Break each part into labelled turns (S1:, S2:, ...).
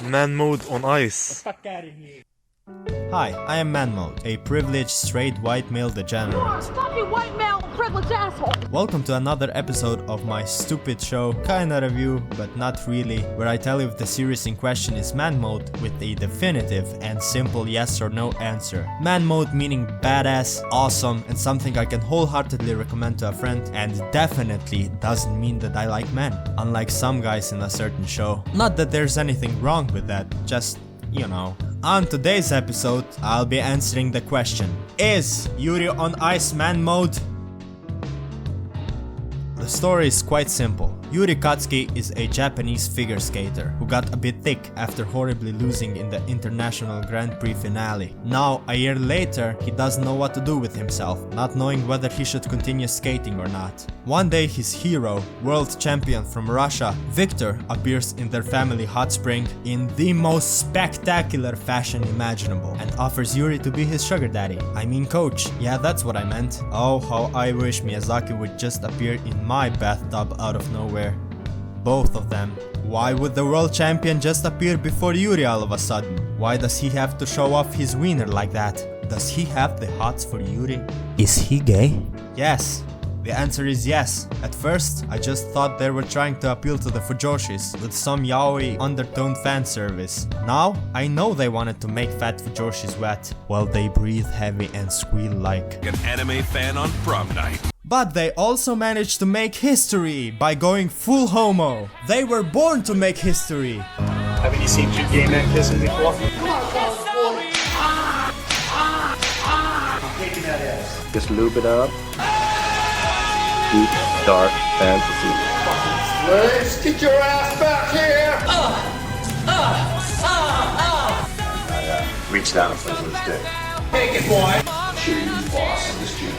S1: ManMode on ice.
S2: Fuck out of here.
S3: Hi, I am ManMode, a privileged straight white male degenerate.
S4: Fucking white male privileged asshole!
S3: Welcome to another episode of my stupid show, kinda review, but not really, where I tell you if the series in question is ManMode with a definitive and simple yes or no answer. ManMode meaning badass, awesome, and something I can wholeheartedly recommend to a friend, and definitely doesn't mean that I like men, unlike some guys in a certain show. Not that there's anything wrong with that, just, you know. On today's episode, I'll be answering the question: is Yuri on ice ManMode? The story is quite simple. Yuri Katsuki is a Japanese figure skater who got a bit thick after horribly losing in the International Grand Prix finale. Now, a year later, he doesn't know what to do with himself, not knowing whether he should continue skating or not. One day, his hero, world champion from Russia, Victor, appears in their family hot spring in the most spectacular fashion imaginable and offers Yuri to be his sugar daddy. I mean coach. Yeah, that's what I meant. Oh, how I wish Miyazaki would just appear in my bathtub out of nowhere. Both of them. Why would the world champion just appear before Yuri all of a sudden? Why does he have to show off his wiener like that? Does he have the hots for Yuri? Is he gay? Yes. The answer is yes. At first, I just thought they were trying to appeal to the fujoshis with some yaoi undertone fan service. Now, I know they wanted to make fat fujoshis wet while they breathe heavy and squeal like
S5: an anime fan on prom night.
S3: But they also managed to make history by going full homo. They were born to make history.
S2: Haven't you seen two gay men kissing before? I'm taking that ass.
S6: Just lube it up. Deep, dark fantasy.
S7: Flakes, get your ass back here!
S6: Reach down and play with his dick.
S7: Take it, boy! Sure you boss in this gym.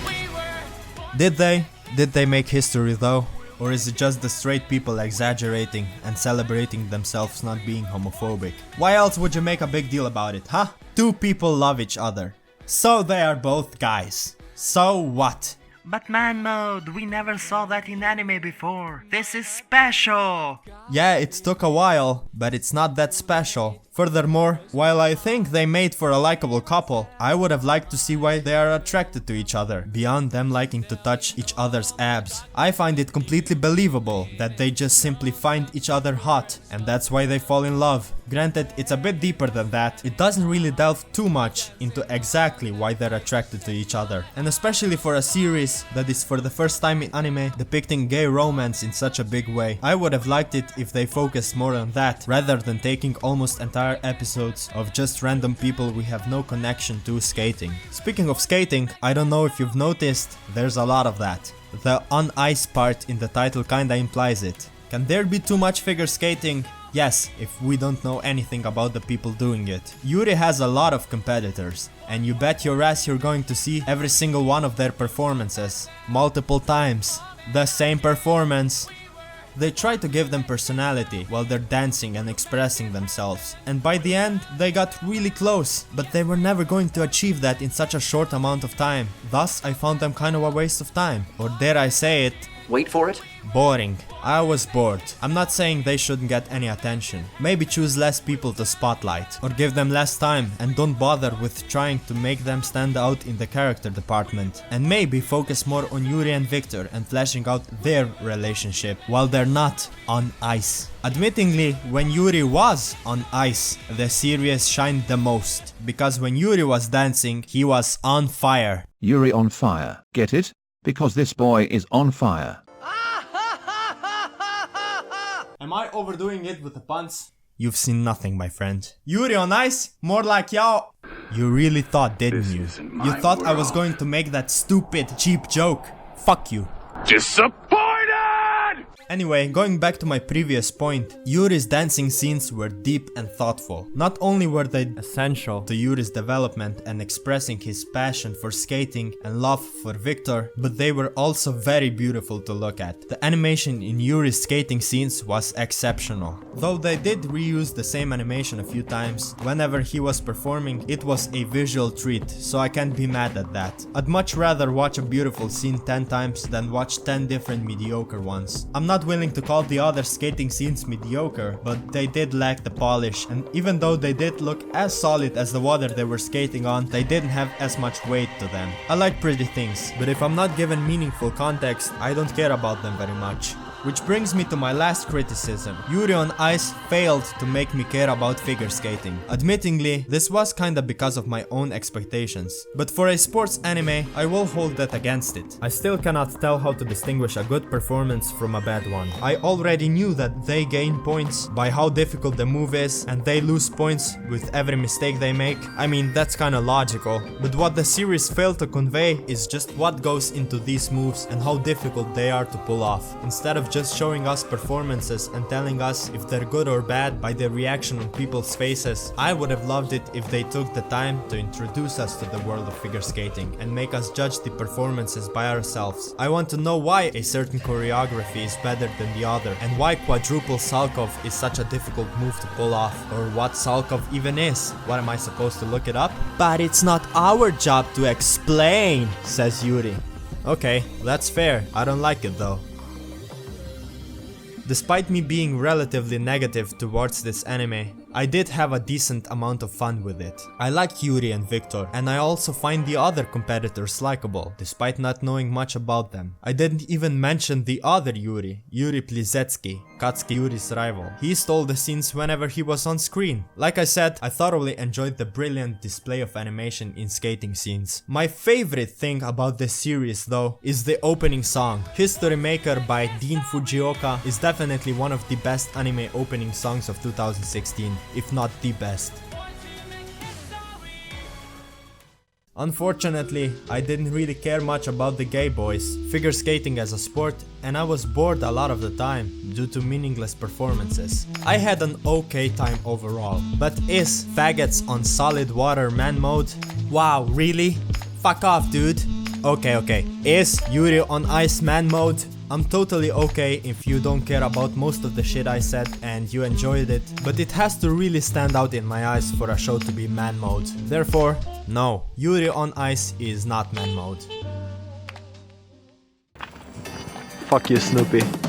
S3: Did they? Did they make history though? Or is it just the straight people exaggerating and celebrating themselves not being homophobic? Why else would you make a big deal about it, huh? Two people love each other. So they are both guys. So what?
S8: But ManMode, we never saw that in anime before. This is special!
S3: Yeah, it took a while, but it's not that special. Furthermore, while I think they made for a likable couple, I would have liked to see why they are attracted to each other, beyond them liking to touch each other's abs. I find it completely believable that they just simply find each other hot, and that's why they fall in love. Granted, it's a bit deeper than that. It doesn't really delve too much into exactly why they're attracted to each other. And especially for a series that is for the first time in anime depicting gay romance in such a big way, I would have liked it if they focused more on that, rather than taking almost entire episodes of just random people we have no connection to skating. Speaking of skating, I don't know if you've noticed, there's a lot of that. The on ice part in the title kinda implies it. Can there be too much figure skating? Yes, if we don't know anything about the people doing it. Yuri has a lot of competitors, and you bet your ass you're going to see every single one of their performances, multiple times. The same performance. They try to give them personality while they're dancing and expressing themselves, and by the end they got really close, but they were never going to achieve that in such a short amount of time. Thus I found them kind of a waste of time, or dare I say it,
S6: Wait for it.
S3: boring. I was bored. I'm not saying they shouldn't get any attention. Maybe choose less people to spotlight, or give them less time and don't bother with trying to make them stand out in the character department. And maybe focus more on Yuri and Victor and fleshing out their relationship while they're not on ice. Admittingly, when Yuri was on ice, the series shined the most, because when Yuri was dancing, he was on fire.
S9: Yuri on fire. Get it? Because this boy is on fire.
S3: Am I overdoing it with the puns? You've seen nothing, my friend. Yuri on ice? More like yao. You really thought, didn't you? You thought I was going to make that stupid, cheap joke. Fuck you.
S5: Disappointed!
S3: Anyway, going back to my previous point, Yuri's dancing scenes were deep and thoughtful. Not only were they essential to Yuri's development and expressing his passion for skating and love for Victor, but they were also very beautiful to look at. The animation in Yuri's skating scenes was exceptional. Though they did reuse the same animation a few times, whenever he was performing, it was a visual treat, so I can't be mad at that. I'd much rather watch a beautiful scene 10 times than watch 10 different mediocre ones. I'm not not willing to call the other skating scenes mediocre, but they did lack the polish, and even though they did look as solid as the water they were skating on, they didn't have as much weight to them. I like pretty things, but if I'm not given meaningful context, I don't care about them very much. Which brings me to my last criticism. Yuri on Ice failed to make me care about figure skating. Admittingly, this was kinda because of my own expectations. But for a sports anime, I will hold that against it. I still cannot tell how to distinguish a good performance from a bad one. I already knew that they gain points by how difficult the move is, and they lose points with every mistake they make. I mean, that's kinda logical. But what the series failed to convey is just what goes into these moves and how difficult they are to pull off. Instead of just showing us performances and telling us if they're good or bad by the reaction on people's faces, I would have loved it if they took the time to introduce us to the world of figure skating and make us judge the performances by ourselves. I want to know why a certain choreography is better than the other, and why quadruple Salkov is such a difficult move to pull off, or what Salkov even is. What, am I supposed to look it up? But it's not our job to explain, says Yuri. Okay, that's fair. I don't like it though. Despite me being relatively negative towards this anime, I did have a decent amount of fun with it. I like Yuri and Victor, and I also find the other competitors likable, despite not knowing much about them. I didn't even mention the other Yuri, Yuri Plizetsky, Katsuki Yuri's rival. He stole the scenes whenever he was on screen. Like I said, I thoroughly enjoyed the brilliant display of animation in skating scenes. My favorite thing about this series though is the opening song. History Maker by Dean Fujioka is definitely one of the best anime opening songs of 2016. If not the best. Unfortunately, I didn't really care much about the gay boys, figure skating as a sport, and I was bored a lot of the time due to meaningless performances. I had an okay time overall, but is faggots on solid water man mode? Wow, really? Fuck off, dude. Okay. Is Yuri on Ice man mode? I'm totally okay if you don't care about most of the shit I said and you enjoyed it, but it has to really stand out in my eyes for a show to be man mode. Therefore, no, Yuri on Ice is not man mode.
S1: Fuck you, Snoopy.